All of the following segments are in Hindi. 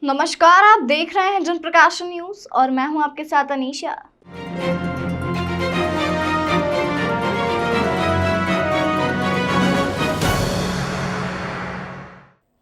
नमस्कार, आप देख रहे हैं जन प्रकाशन न्यूज और मैं हूं आपके साथ अनीशा।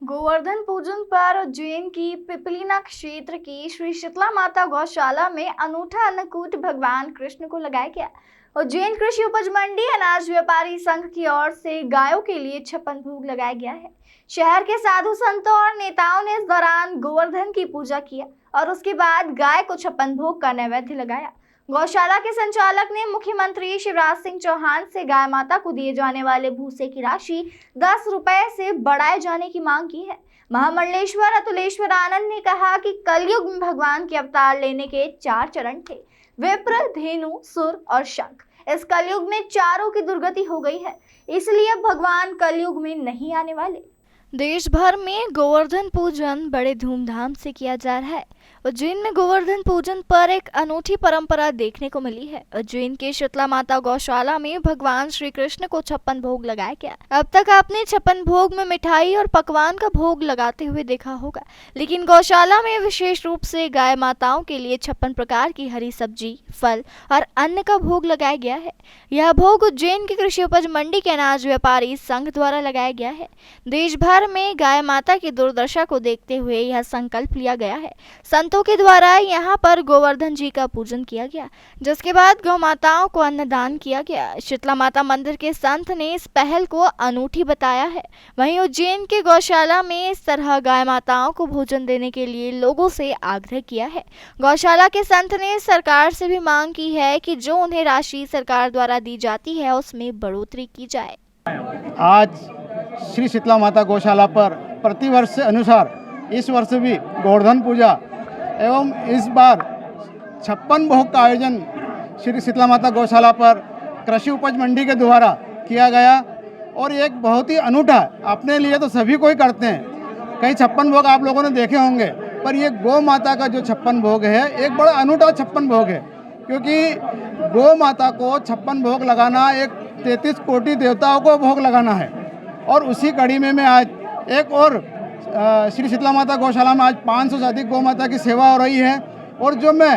गोवर्धन पूजन पर उज्जैन की पिपलीना क्षेत्र की श्री शीतला माता गौशाला में अनूठा अन्नकूट भगवान कृष्ण को लगाया गया। उज्जैन कृषि उपज मंडी अनाज व्यापारी संघ की ओर से गायों के लिए 56 भोग लगाया गया है। शहर के साधु संतों और नेताओं ने इस दौरान गोवर्धन की पूजा किया और उसके बाद गाय को 56 भोग का नैवेद्य लगाया। गौशाला के संचालक ने मुख्यमंत्री शिवराज सिंह चौहान से गाय माता को दिए जाने वाले भूसे की राशि 10 रुपए से बढ़ाए जाने की मांग की है। महामंडलेश्वर अतुलेश्वर आनंद ने कहा कि कलयुग में भगवान के अवतार लेने के 4 चरण थे, विप्र, धेनु, सुर और शंख। इस कलयुग में चारों की दुर्गति हो गई है, इसलिए अब भगवान कलयुग में नहीं आने वाले। देश भर में गोवर्धन पूजन बड़े धूमधाम से किया जा रहा है। उज्जैन में गोवर्धन पूजन पर एक अनूठी परंपरा देखने को मिली है। उज्जैन के शीतला माता गौशाला में भगवान श्री कृष्ण को 56 भोग लगाया गया। अब तक आपने 56 भोग में मिठाई और पकवान का भोग लगाते हुए देखा होगा, लेकिन गौशाला में विशेष रूप से गाय माताओं के लिए 56 प्रकार की हरी सब्जी, फल और अन्न का भोग लगाया गया है। यह भोग उज्जैन की कृषि उपज मंडी के अनाज व्यापारी संघ द्वारा लगाया गया है। देश भर में गाय माता की दुर्दशा को देखते हुए यह संकल्प लिया गया है। संतों के द्वारा यहाँ पर गोवर्धन जी का पूजन किया गया, जिसके बाद गौ माताओं को अन्नदान किया गया। शीतला माता मंदिर के संत ने इस पहल को अनूठी बताया है। वहीं उज्जैन के गौशाला में इस तरह गाय माताओं को भोजन देने के लिए लोगों से आग्रह किया है। गौशाला के संत ने सरकार से भी मांग की है कि जो उन्हें राशि सरकार द्वारा दी जाती है उसमें बढ़ोतरी की जाए। आज श्री शीतला माता गौशाला पर प्रतिवर्ष के अनुसार इस वर्ष भी गोवर्धन पूजा एवं इस बार 56 भोग का आयोजन श्री शीतला माता गौशाला पर कृषि उपज मंडी के द्वारा किया गया और एक बहुत ही अनूठा, अपने लिए तो सभी कोई करते हैं, कई 56 भोग आप लोगों ने देखे होंगे, पर ये गौ माता का जो 56 भोग है एक बड़ा अनूठा 56 भोग है, क्योंकि गौ माता को 56 भोग लगाना एक 33 कोटि देवताओं को भोग लगाना है। और उसी कड़ी में मैं आज एक और श्री शीतला माता गौशाला में आज 500 से अधिक गौ माता की सेवा हो रही है। और जो मैं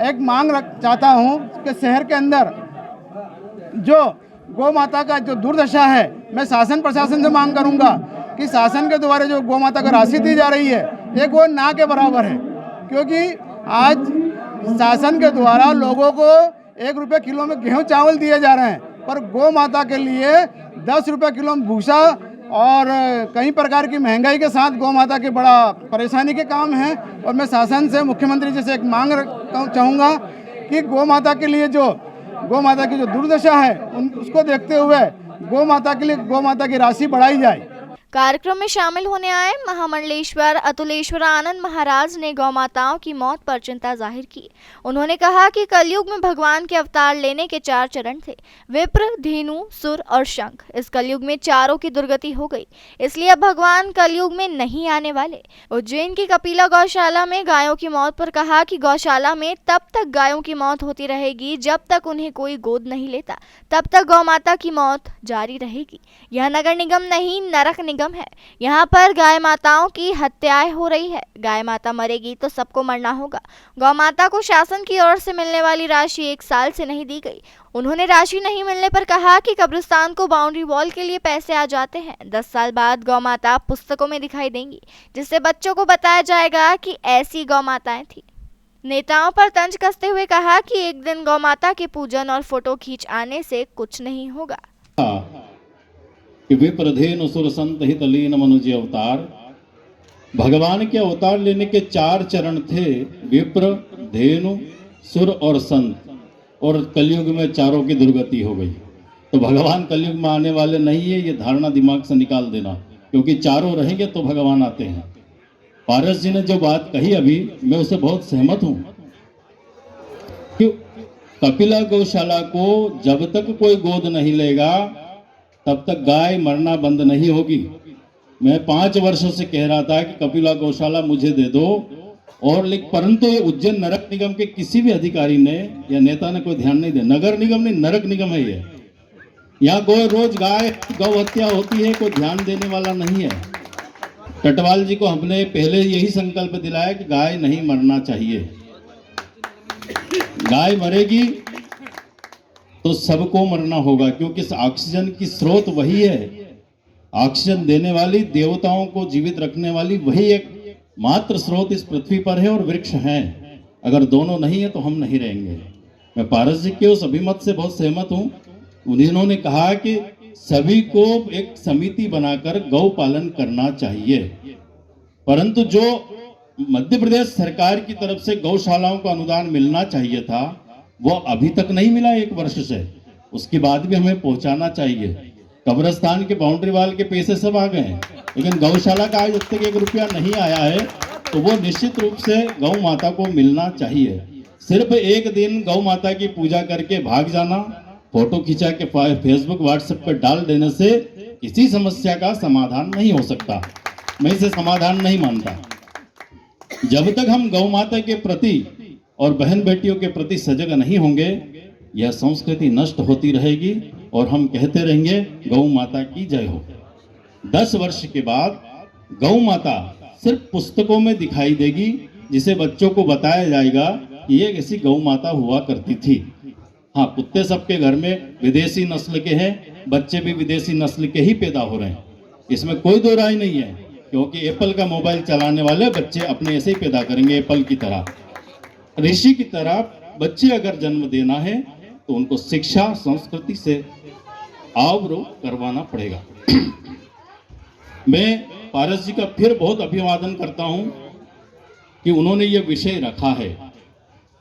एक मांग चाहता हूँ कि शहर के अंदर जो गौ माता का जो दुर्दशा है, मैं शासन प्रशासन से मांग करूँगा कि शासन के द्वारा जो गौ माता को राशि दी जा रही है एक वो ना के बराबर है, क्योंकि आज शासन के द्वारा लोगों को 1 रुपये किलो में गेहूँ चावल दिए जा रहे हैं, पर गौ माता के लिए 10 रुपये किलो में भूसा और कई प्रकार की महंगाई के साथ गौ माता की बड़ा परेशानी के काम है। और मैं शासन से, मुख्यमंत्री जी से एक मांग चाहूँगा कि गौ माता के लिए जो गौ माता की जो दुर्दशा है उसको देखते हुए गौ माता के लिए गौ माता की राशि बढ़ाई जाए। कार्यक्रम में शामिल होने आए महामंडलेश्वर अतुलेश्वर आनंद महाराज ने गौ माताओं की मौत पर चिंता जाहिर की। उन्होंने कहा कि कलयुग में भगवान के अवतार लेने के 4 चरण थे, विप्र, धेनु, सुर और शंख। इस कलयुग में चारों की दुर्गति हो गई, इसलिए अब भगवान कलयुग में नहीं आने वाले। उज्जैन की कपिला गौशाला में गायों की मौत पर कहा कि गौशाला में तब तक गायों की मौत होती रहेगी जब तक उन्हें कोई गोद नहीं लेता, तब तक गौ माता की मौत जारी रहेगी। यह नगर निगम नहीं, नरक निगम है। यहाँ पर गाय माताओं की हत्याएं हो रही है। गाय माता मरेगी तो सबको मरना होगा। गौ माता को शासन की ओर से मिलने वाली राशि 1 साल से नहीं दी गई। उन्होंने राशि नहीं मिलने पर कहा कि कब्रिस्तान को बाउंड्री वॉल के लिए पैसे आ जाते हैं। 10 साल बाद गौ माता पुस्तकों में दिखाई देंगी, जिससे बच्चों को बताया जाएगा कि ऐसी गौ माताएं थी। नेताओं पर तंज कसते हुए कहा कि एक दिन गौ माता के पूजन और फोटो खींच आने से कुछ नहीं होगा। कि विप्रधेनु सुर संत हित लीन मनुज अवतार, भगवान के अवतार लेने के 4 चरण थे, विप्र, धेनु, सुर और संत। और कलयुग में चारों की दुर्गति हो गई, तो भगवान कलयुग में आने वाले नहीं है, ये धारणा दिमाग से निकाल देना, क्योंकि चारों रहेंगे तो भगवान आते हैं। पारस जी ने जो बात कही अभी, मैं उससे बहुत सहमत हूं कि कपिला गौशाला को जब तक कोई गोद नहीं लेगा तब तक गाय मरना बंद नहीं होगी। मैं 5 वर्षों से कह रहा था कि कपिला गौशाला मुझे दे दो, और परंतु ये उज्जैन नरक निगम के किसी भी अधिकारी ने या नेता ने कोई ध्यान नहीं दिया। नगर निगम नहीं, नरक निगम है ये। यहाँ रोज गाय गौ हत्या होती है, कोई ध्यान देने वाला नहीं है। टटवाल जी को हमने पहले यही संकल्प दिलाया कि गाय नहीं मरना चाहिए। गाय मरेगी तो सबको मरना होगा, क्योंकि इस ऑक्सीजन की स्रोत वही है। ऑक्सीजन देने वाली, देवताओं को जीवित रखने वाली वही एक मात्र स्रोत इस पृथ्वी पर है, और वृक्ष हैं। अगर दोनों नहीं है तो हम नहीं रहेंगे। मैं पारस जी के उस अभिमत से बहुत सहमत हूँ। उन्होंने कहा कि सभी को एक समिति बनाकर गौ पालन करना चाहिए, परंतु जो मध्य प्रदेश सरकार की तरफ से गौशालाओं को अनुदान मिलना चाहिए था वो अभी तक नहीं मिला 1 वर्ष से। उसके बाद भी हमें पहुंचाना चाहिए। कब्रिस्तान के बाउंड्री वाल के पैसे सब आ गए हैं, लेकिन गौशाला का आज तक 1 रुपया नहीं आया है, तो वो निश्चित रूप से गौ माता को मिलना चाहिए। सिर्फ एक दिन गौ माता की पूजा करके भाग जाना, फोटो खिंचा के फेसबुक व्हाट्सएप पर डाल देने से किसी समस्या का समाधान नहीं हो सकता। मैं इसे समाधान नहीं मानता। जब तक हम गौ माता के प्रति और बहन बेटियों के प्रति सजग नहीं होंगे, यह संस्कृति नष्ट होती रहेगी और हम कहते रहेंगे गौ माता की जय हो। 10 वर्ष के बाद गौ माता सिर्फ पुस्तकों में दिखाई देगी, जिसे बच्चों को बताया जाएगा कि ये किसी गौ माता हुआ करती थी। हाँ, कुत्ते सबके घर में विदेशी नस्ल के हैं, बच्चे भी विदेशी नस्ल के ही पैदा हो रहे हैं, इसमें कोई दो राय नहीं है, क्योंकि एप्पल का मोबाइल चलाने वाले बच्चे अपने ऐसे ही पैदा करेंगे, एप्पल की तरह। ऋषि की तरह बच्चे अगर जन्म देना है तो उनको शिक्षा संस्कृति से आवरो करवाना पड़ेगा। मैं पारस जी का फिर बहुत अभिवादन करता हूं कि उन्होंने ये विषय रखा है,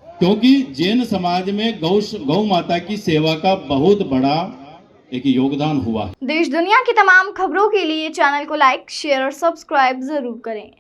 क्योंकि जैन समाज में गौ माता की सेवा का बहुत बड़ा एक योगदान हुआ है। देश दुनिया की तमाम खबरों के लिए चैनल को लाइक, शेयर और सब्सक्राइब जरूर करें।